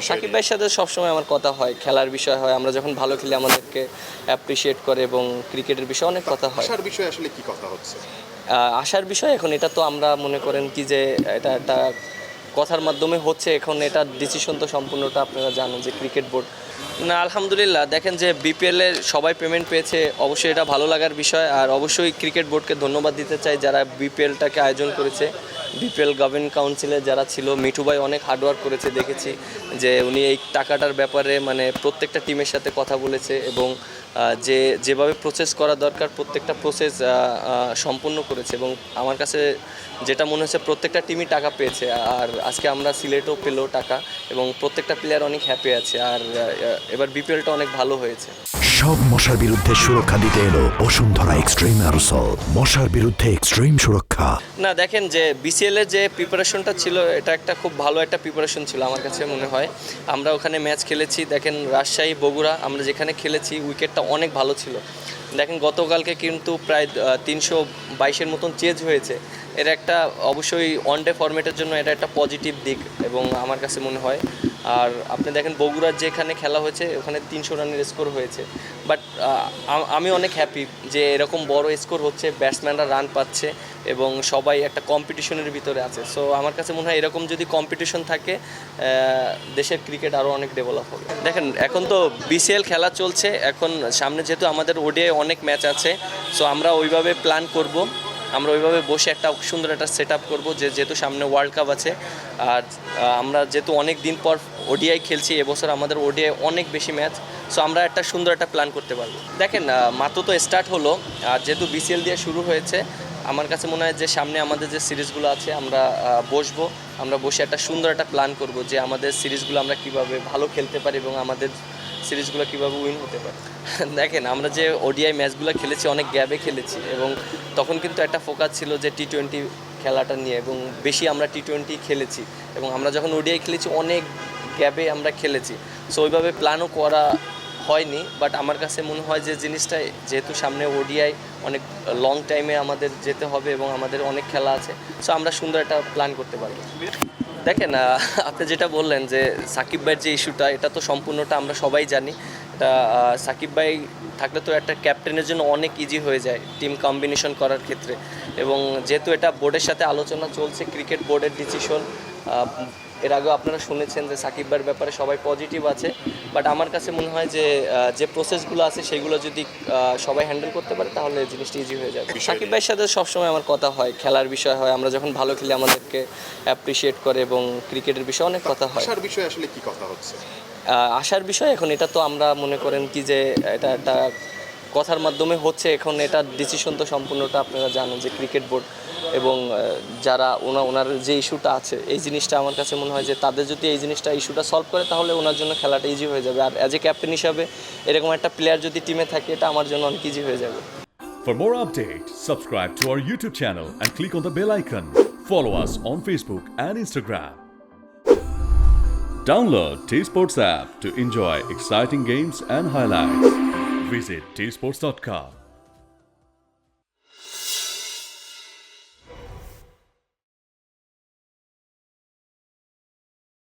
সাকিব ভাইয়ের সাথে সবসময় আমার কথা হয়, খেলার বিষয় হয়, আমরা যখন ভালো খেলি আমাদেরকে অ্যাপ্রিসিয়েট করে এবং ক্রিকেটের বিষয়ে অনেক কথা হয়। আসার বিষয়ে আসলে কি কথা হচ্ছে? আসার বিষয় এখন এটা তো আমরা মনে করেন কি যে এটা একটা কথার মাধ্যমে হচ্ছে, এখন এটার ডিসিশন তো সম্পূর্ণটা আপনারা জানেন যে ক্রিকেট বোর্ড। না, আলহামদুলিল্লাহ, দেখেন যে বিপিএলের সবাই পেমেন্ট পেয়েছে, অবশ্যই এটা ভালো লাগার বিষয়। আর অবশ্যই ক্রিকেট বোর্ডকে ধন্যবাদ দিতে চাই যারা বিপিএলটাকে আয়োজন করেছে। বিপিএল গভর্নিং কাউন্সিলে যারা ছিল, মিঠু ভাই অনেক হার্ডওয়ার্ক করেছে, দেখেছি যে উনি এই টাকাটার ব্যাপারে মানে প্রত্যেকটা টিমের সাথে কথা বলেছে এবং যেভাবে প্রসেস করা দরকার প্রত্যেকটা প্রসেস সম্পূর্ণ করেছে। এবং আমার কাছে যেটা মনে হচ্ছে প্রত্যেকটা টিমই টাকা পেয়েছে। আর আজকে আমরা সিলেটও পেলো টাকা এবং প্রত্যেকটা প্লেয়ার অনেক হ্যাপি আছে। আর এবার বিপিএলটা অনেক ভালো হয়েছে। সব মশার বিরুদ্ধে সুরক্ষা দিতে এলো বসুন্ধরা এক্সট্রিম অ্যারোসল, মশার বিরুদ্ধে এক্সট্রিম সুরক্ষা। না, দেখেন যে বিসিএল এর যে প্রিপারেশনটা ছিল এটা একটা খুব ভালো একটা প্রিপারেশন ছিল আমার কাছে মনে হয়। আমরা ওখানে ম্যাচ খেলেছি, দেখেন রাজশাহী বগুড়া আমরা যেখানে খেলেছি উইকেটটা অনেক ভালো ছিল। দেখেন গতকালকে কিন্তু প্রায় 322-এর মতন চেঞ্জ হয়েছে। এটা একটা অবশ্যই ওয়ান ডে ফরম্যাটের জন্য এটা একটা পজিটিভ দিক এবং আমার কাছে মনে হয়। আর আপনি দেখেন বগুড়ার যেখানে খেলা হয়েছে ওখানে 300 রানের স্কোর হয়েছে। বাট আমি অনেক হ্যাপি যে এরকম বড় স্কোর হচ্ছে, ব্যাটসম্যানরা রান পাচ্ছে এবং সবাই একটা কম্পিটিশনের ভিতরে আছে। সো আমার কাছে মনে হয় এরকম যদি কম্পিটিশন থাকে দেশের ক্রিকেট আরও অনেক ডেভেলপ হবে। দেখেন এখন তো বিসিএল খেলা চলছে, এখন সামনে যেহেতু আমাদের ওডিআই অনেক ম্যাচ আছে, সো আমরা ওইভাবে প্ল্যান করব, আমরা ওইভাবে বসে একটা সুন্দর একটা সেট আপ করবো যেহেতু সামনে ওয়ার্ল্ড কাপ আছে। আর আমরা যেহেতু অনেক দিন পর ওডিআই খেলছি, এবছর আমাদের ওডিআই অনেক বেশি ম্যাচ, সো আমরা একটা সুন্দর একটা প্ল্যান করতে পারবো। দেখেন মাত্র তো স্টার্ট হলো, আর যেহেতু বিসিএল দিয়ে শুরু হয়েছে আমার কাছে মনে হয় যে সামনে আমাদের যে সিরিজগুলো আছে আমরা বসবো, আমরা বসে একটা সুন্দর একটা প্ল্যান করব যে আমাদের সিরিজগুলো আমরা কীভাবে ভালো খেলতে পারি এবং আমাদের সিরিজগুলো কীভাবে উইন হতে পারে। দেখেন আমরা যে ওডিআই ম্যাচগুলো খেলেছি অনেক গ্যাপে খেলেছি এবং তখন কিন্তু একটা ফোকাস ছিল যে টি-20 খেলাটা নিয়ে এবং বেশি আমরা টি-20 খেলেছি এবং আমরা যখন ওডিআই খেলেছি অনেক গ্যাপে আমরা খেলেছি। সো ওইভাবে প্ল্যানও করা হয়নি। বাট আমার কাছে মনে হয় যে জিনিসটা যেহেতু সামনে ওডিআই অনেক লং টাইমে আমাদের যেতে হবে এবং আমাদের অনেক খেলা আছে, সো আমরা সুন্দর একটা প্ল্যান করতে পারবো। দেখেন আপনি যেটা বললেন যে সাকিব ভাইয়ের যে ইস্যুটা, এটা তো সম্পূর্ণটা আমরা সবাই জানি। এটা সাকিব ভাই থাকলে তো একটা ক্যাপ্টেনের জন্য অনেক ইজি হয়ে যায় টিম কম্বিনেশন করার ক্ষেত্রে। এবং যেহেতু এটা বোর্ডের সাথে আলোচনা চলছে, ক্রিকেট বোর্ডের ডিসিশন, এর আগেও আপনারা শুনেছেন যে সাকিব ভাইয়ের ব্যাপারে সবাই পজিটিভ আছে। বাট আমার কাছে মনে হয় যে যে প্রসেসগুলো আছে সেগুলো যদি সবাই হ্যান্ডেল করতে পারে তাহলে জিনিসটা ইজি হয়ে যাবে। সাকিব ভাইয়ের সাথে সবসময় আমার কথা হয়, খেলার বিষয় হয়, আমরা যখন ভালো খেলি আমাদেরকে অ্যাপ্রিসিয়েট করে এবং ক্রিকেটের বিষয়ে অনেক কথা হয়। আসার বিষয়ে আসলে কি কথা হচ্ছে? আসার বিষয় এখন এটা তো আমরা মনে করেন কি যে এটা একটা কথার মাধ্যমে হচ্ছে, এখন এটার ডিসিশন তো সম্পূর্ণটা আপনারা জানেন যে ক্রিকেট বোর্ড এবং যারা ওনার যে ইস্যুটা আছে এই জিনিসটা আমার কাছে মনে হয় যে তাদের যদি এই জিনিসটা ইস্যুটা সলভ করে তাহলে ওনার জন্য খেলাটা ইজি হয়ে যাবে। আর অ্যাজ এ ক্যাপ্টেন হিসাবে এরকম একটা প্লেয়ার যদি টিমে থাকে এটা আমার জন্য অনেক ইজি হয়ে যাবে। For more updates, subscribe to our YouTube channel and click on the bell icon. Follow us on Facebook and Instagram. Download T-Sports app to enjoy exciting games and highlights. Visit tsports.com.